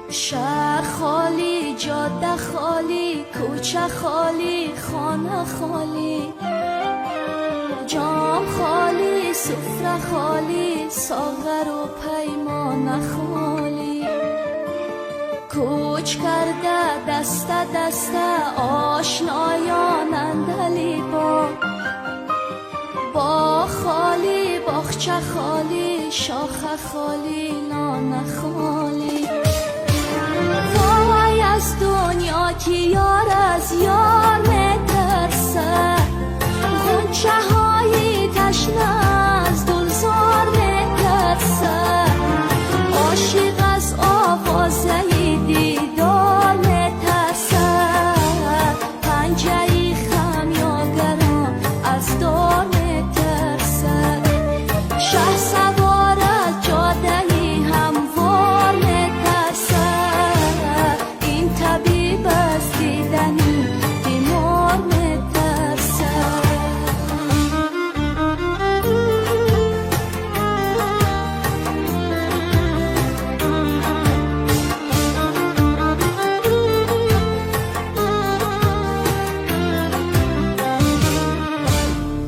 شهر خالی، جاده خالی، کوچه خالی، خانه خالی، جام خالی، سفره خالی، ساغر و پیمانه خالی. کوچ کرده دسته دسته آشنایان اندلی با خالی، باغچه خالی، شاخه خالی، لانه خالی. وای از دنیا که یار از یار میترسه، غنچه های تشنه از گلزار میترسه، عاشق از آوازه دیدار میترسه، پنجه خمیازگران از دار میترسه، شه سوار از جاده هموار میترسه، این طبیب از دیدنی بیمار میترسه.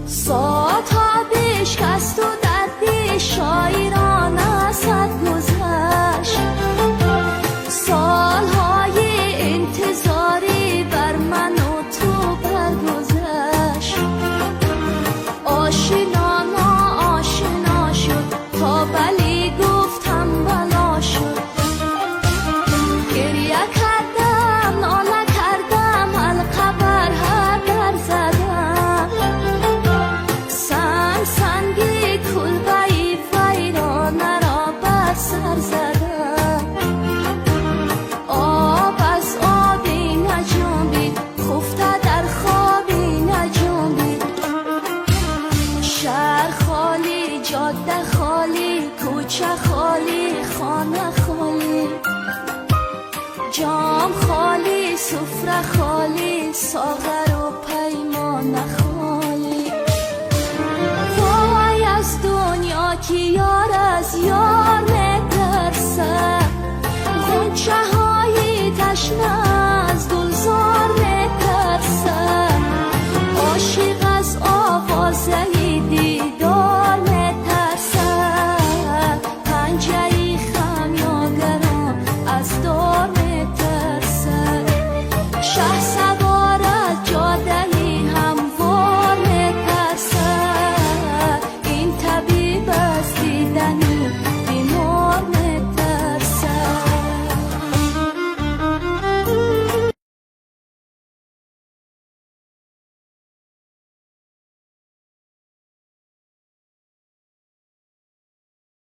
ساعتها بشکست و دردی شاعرانه صد گذشت، سالهای انتظاری بر من و تو برگذشت، آشنا ناآشنا شد تا بلی گفتم بلا شد، گریه کردم ناله کردم حلقه بر هر در زدم، سنگی کلبه‌ای ویرانه را بر سر زدم، آب از آبی نجنبید خفته در خوابی نجنبید، شهر خالی، جاده خالی، کوچه خالی، خانه خالی، جام خالی، سفره خالی، ساغر و پیمانه خالی. وای از دنیا که یار از یار